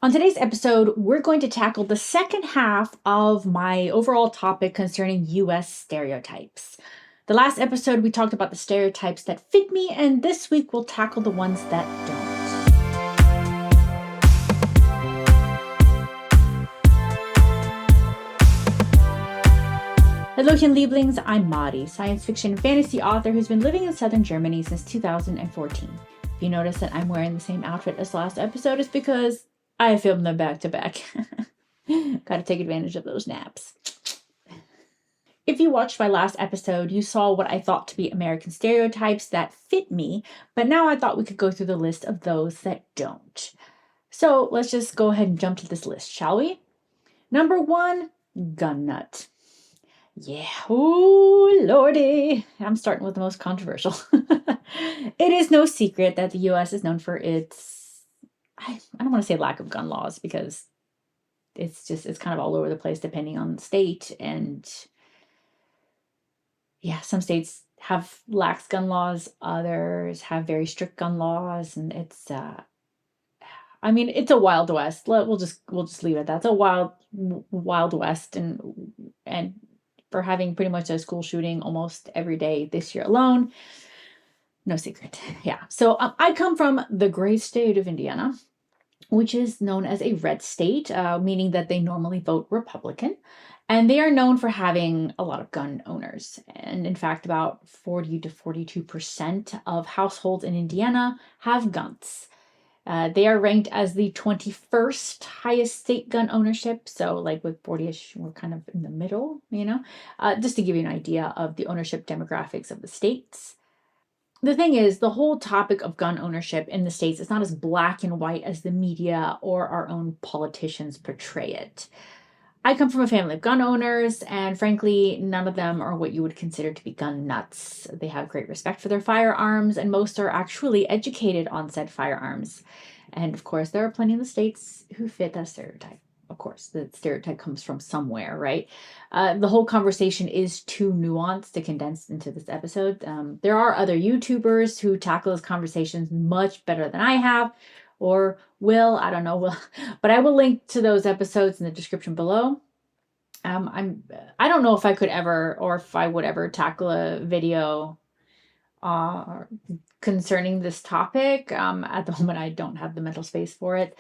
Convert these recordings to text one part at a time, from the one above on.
On today's episode, we're going to tackle the second half of my overall topic concerning US stereotypes. The last episode, we talked about the stereotypes that fit me, and this week we'll tackle the ones that don't. Hello, Lieblings. I'm Madi, science fiction and fantasy author who's been living in southern Germany since 2014. If you notice that I'm wearing the same outfit as last episode, it's because I filmed them back to back. Gotta take advantage of those naps. If you watched my last episode, you saw what I thought to be American stereotypes that fit me, but now I thought we could go through the list of those that don't. So let's just go ahead and jump to this list, shall we? Number 1, gun nut. Yeah, oh lordy, I'm starting with the most controversial. It is no secret that the US is known for its, I don't want to say lack of gun laws, because it's kind of all over the place depending on the state. And yeah, some states have lax gun laws, others have very strict gun laws, and it's a Wild West. We'll just leave it at that. It's a wild West, and for having pretty much a school shooting almost every day this year alone. No secret. Yeah. So I come from the great state of Indiana, which is known as a red state, meaning that they normally vote Republican. And they are known for having a lot of gun owners. And in fact, about 40 to 42% of households in Indiana have guns. They are ranked as the 21st highest state gun ownership. So like with 40-ish, we're kind of in the middle, just to give you an idea of the ownership demographics of the states. The thing is, the whole topic of gun ownership in the States is not as black and white as the media or our own politicians portray it. I come from a family of gun owners, and frankly, none of them are what you would consider to be gun nuts. They have great respect for their firearms, and most are actually educated on said firearms. And of course, there are plenty of the states who fit that stereotype. Of course, the stereotype comes from somewhere, right? The whole conversation is too nuanced to condense into this episode. There are other YouTubers who tackle those conversations much better than I have, or will, I don't know, but I will link to those episodes in the description below. I don't know if I could ever, or if I would ever tackle a video concerning this topic. At the moment, I don't have the mental space for it.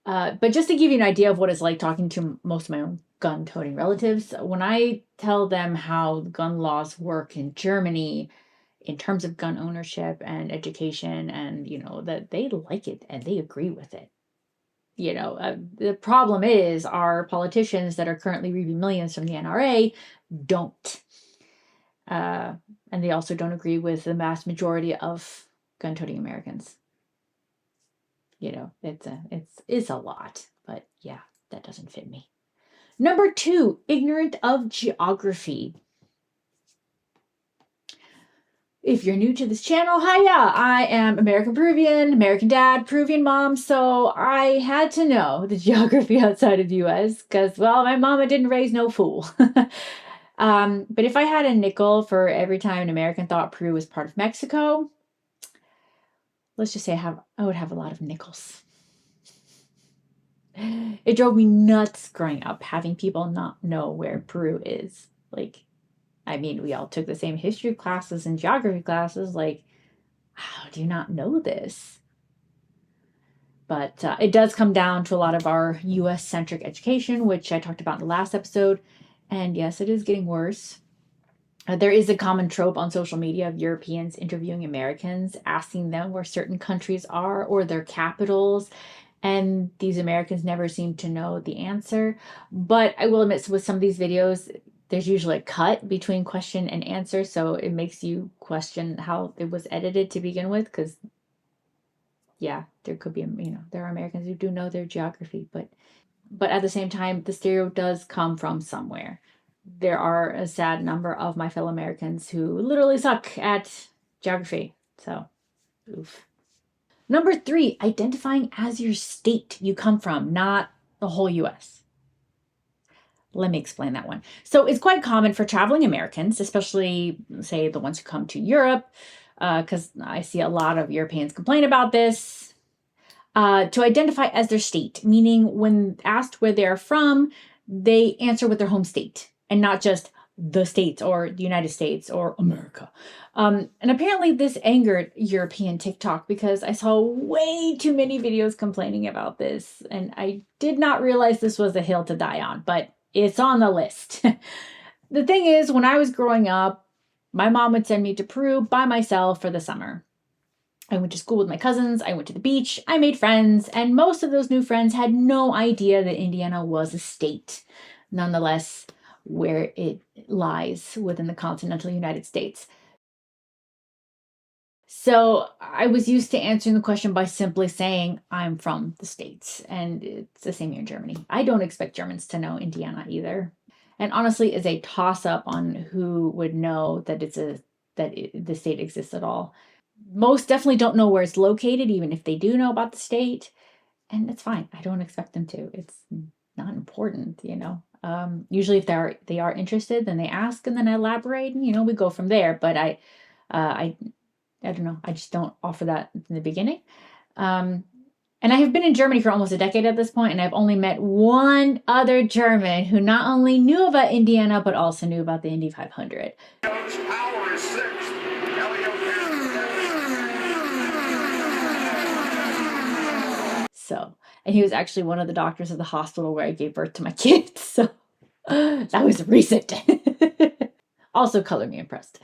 But just to give you an idea of what it's like talking to most of my own gun-toting relatives, when I tell them how gun laws work in Germany in terms of gun ownership and education, and, that they like it and they agree with it. The problem is our politicians that are currently reaping millions from the NRA don't. And they also don't agree with the vast majority of gun-toting Americans. It's a lot, but yeah, that doesn't fit me. Number 2, ignorant of geography. If you're new to this channel, hiya! I am American Peruvian, American dad, Peruvian mom, so I had to know the geography outside of the US because, well, my mama didn't raise no fool. But if I had a nickel for every time an American thought Peru was part of Mexico, let's just say I would have a lot of nickels. It drove me nuts growing up, having people not know where Peru is. We all took the same history classes and geography classes. How do you not know this? But it does come down to a lot of our US-centric education, which I talked about in the last episode. And yes, it is getting worse. There is a common trope on social media of Europeans interviewing Americans, asking them where certain countries are or their capitals, and these Americans never seem to know the answer. But I will admit, with some of these videos, there's usually a cut between question and answer, so it makes you question how it was edited to begin with, because, yeah, there could be, there are Americans who do know their geography, but at the same time, the stereo does come from somewhere. There are a sad number of my fellow Americans who literally suck at geography. So, oof. Number 3, identifying as your state you come from, not the whole US. Let me explain that one. So it's quite common for traveling Americans, especially, say, the ones who come to Europe, because I see a lot of Europeans complain about this. to identify as their state, meaning when asked where they are from, they answer with their home state and not just the States or the United States or America. And apparently this angered European TikTok because I saw way too many videos complaining about this. And I did not realize this was a hill to die on, but it's on the list. The thing is, when I was growing up, my mom would send me to Peru by myself for the summer. I went to school with my cousins, I went to the beach, I made friends, and most of those new friends had no idea that Indiana was a state, nonetheless, where it lies within the continental United States. So I was used to answering the question by simply saying, I'm from the States, and it's the same here in Germany. I don't expect Germans to know Indiana either. And honestly, is a toss-up on who would know that the state exists at all. Most definitely don't know where it's located, even if they do know about the state. And it's fine. I don't expect them to. It's not important, you know. Usually if they are interested, then they ask and then I elaborate and, you know, we go from there. But I don't know. I just don't offer that in the beginning. And I have been in Germany for almost a decade at this point, and I've only met one other German who not only knew about Indiana, but also knew about the Indy 500. Power is sixth. So, and he was actually one of the doctors at the hospital where I gave birth to my kids. So that was recent. Also color me impressed.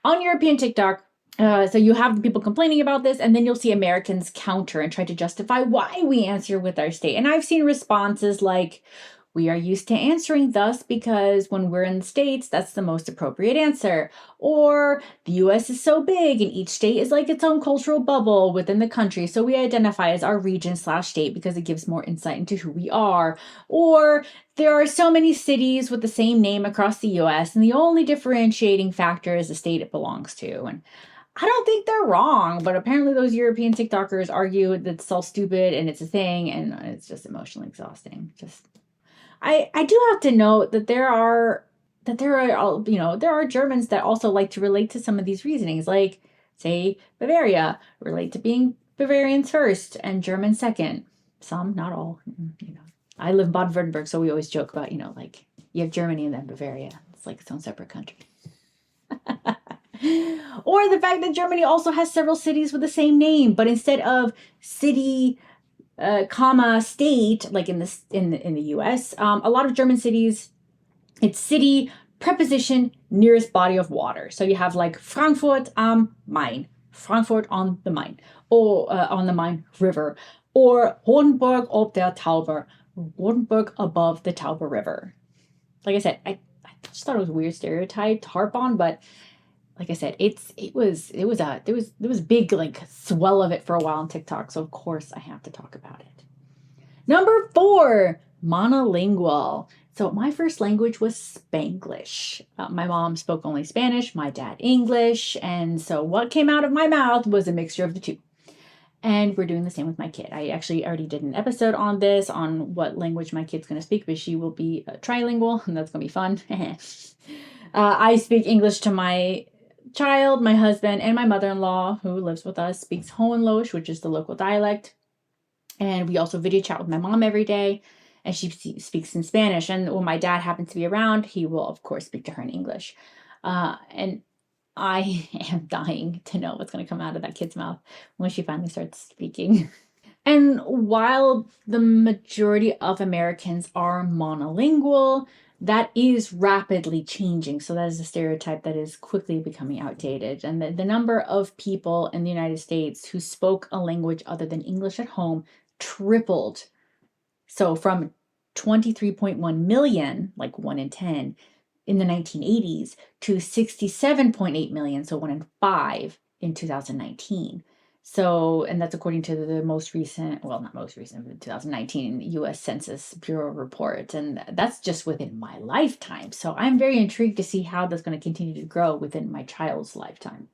On European TikTok, so you have the people complaining about this, and then you'll see Americans counter and try to justify why we answer with our state. And I've seen responses like, we are used to answering thus because when we're in the States, that's the most appropriate answer. Or the US is so big and each state is like its own cultural bubble within the country. So we identify as our region/state because it gives more insight into who we are. Or there are so many cities with the same name across the US and the only differentiating factor is the state it belongs to. And I don't think they're wrong, but apparently those European TikTokers argue that it's all stupid and it's a thing and it's just emotionally exhausting. I do have to note that there are Germans that also like to relate to some of these reasonings, like say Bavaria, relate to being Bavarians first and Germans second. Some, not all, you know. I live in Baden-Württemberg, so we always joke about, you know, like you have Germany and then Bavaria. It's like its own separate country. Or the fact that Germany also has several cities with the same name, but instead of city comma state, like in the US, a lot of German cities, it's city preposition nearest body of water. So you have like Frankfurt am Main, Frankfurt on the Main, or on the Main River, or Hohenburg ob der Tauber, Hohenburg above the Tauber River. Like I said, I just thought it was a weird stereotype to harp on, but like I said, there was big like swell of it for a while on TikTok, so of course I have to talk about it. Number 4, monolingual. So my first language was Spanglish. My mom spoke only Spanish, my dad English, and so what came out of my mouth was a mixture of the two. And we're doing the same with my kid. I actually already did an episode on this, on what language my kid's going to speak, but she will be trilingual, and that's going to be fun. I speak English to my child, my husband, and my mother-in-law, who lives with us, speaks Hohenloisch, which is the local dialect. And we also video chat with my mom every day, and she speaks in Spanish. And when my dad happens to be around, he will, of course, speak to her in English. And I am dying to know what's going to come out of that kid's mouth when she finally starts speaking. And while the majority of Americans are monolingual, that is rapidly changing. So that is a stereotype that is quickly becoming outdated. And the number of people in the United States who spoke a language other than English at home tripled. So from 23.1 million, like 1 in 10, in the 1980s to 67.8 million, so 1 in 5 in 2019. So, and that's according to the most recent, well, not most recent, but 2019 US Census Bureau report. And that's just within my lifetime. So I'm very intrigued to see how that's going to continue to grow within my child's lifetime.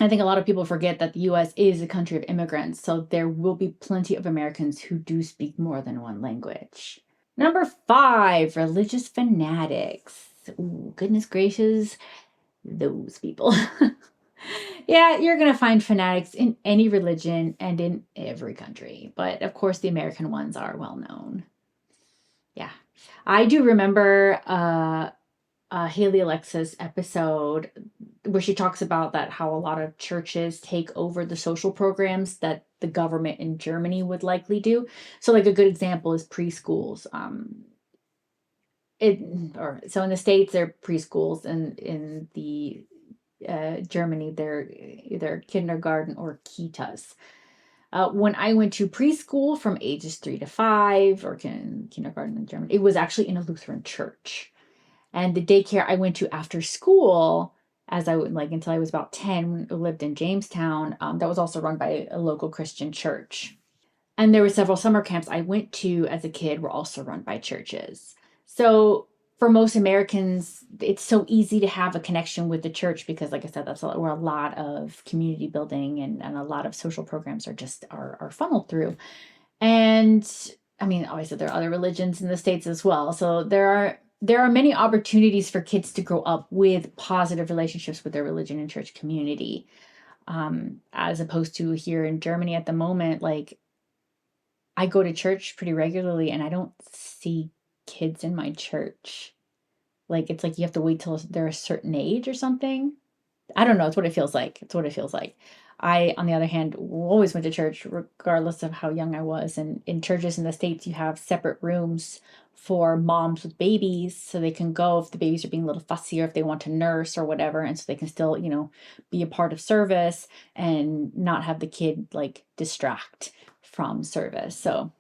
I think a lot of people forget that the US is a country of immigrants. So there will be plenty of Americans who do speak more than one language. Number 5, religious fanatics. Ooh, goodness gracious, those people. Yeah, you're going to find fanatics in any religion and in every country. But of course, the American ones are well known. Yeah. I do remember Haley Alexa's episode where she talks about that how a lot of churches take over the social programs that the government in Germany would likely do. So, like a good example is preschools. So in the States, they're preschools, and in the Germany, they're either kindergarten or kitas. When I went to preschool from ages 3 to 5, or kindergarten in Germany, it was actually in a Lutheran church. And the daycare I went to after school, as I would like until I was about 10, lived in Jamestown, that was also run by a local Christian church. And there were several summer camps I went to as a kid were also run by churches. So for most Americans, it's so easy to have a connection with the church because, like I said, that's where a lot of community building and a lot of social programs are funneled through. And I mean, obviously there are other religions in the States as well. So there are many opportunities for kids to grow up with positive relationships with their religion and church community. As opposed to here in Germany at the moment, like I go to church pretty regularly and I don't see kids in my church. Like it's like you have to wait till they're a certain age or something. I don't know. It's what it feels like. It's what it feels like. I, on the other hand, always went to church regardless of how young I was. And in churches in the States, you have separate rooms for moms with babies so they can go if the babies are being a little fussy or if they want to nurse or whatever. And so they can still, be a part of service and not have the kid like distract from service. So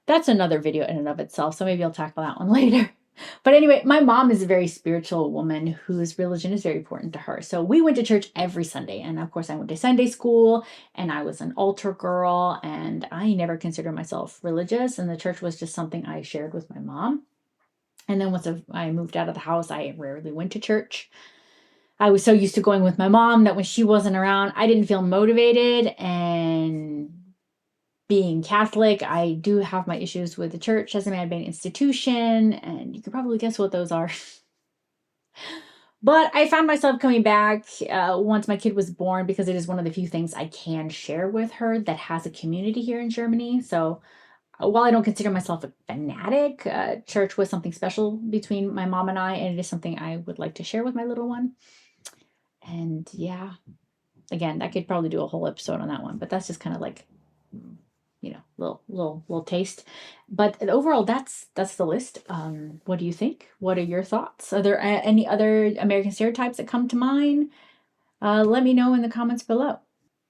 that's another video in and of itself. So maybe I'll tackle that one later. But anyway, my mom is a very spiritual woman whose religion is very important to her. So we went to church every Sunday. And of course, I went to Sunday school and I was an altar girl. And I never considered myself religious. And the church was just something I shared with my mom. And then once I moved out of the house, I rarely went to church. I was so used to going with my mom that when she wasn't around, I didn't feel motivated. And being Catholic, I do have my issues with the church as a man-made institution, and you could probably guess what those are. But I found myself coming back once my kid was born because it is one of the few things I can share with her that has a community here in Germany. So while I don't consider myself a fanatic, church was something special between my mom and I, and it is something I would like to share with my little one. And yeah, again, I could probably do a whole episode on that one, but that's just kind of like little taste. But overall, that's the list. What do you think? What are your thoughts? Are there any other American stereotypes that come to mind? Let me know in the comments below.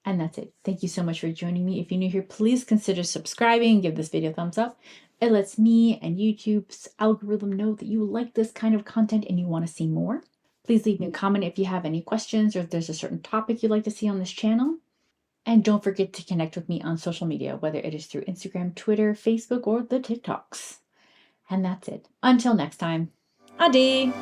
And that's it. Thank you so much for joining me. If you're new here, please consider subscribing. Give this video a thumbs up. It lets me and YouTube's algorithm know that you like this kind of content and you want to see more. Please leave me a comment if you have any questions or if there's a certain topic you'd like to see on this channel. And don't forget to connect with me on social media, whether it is through Instagram, Twitter, Facebook, or the TikToks. And that's it. Until next time, Ade!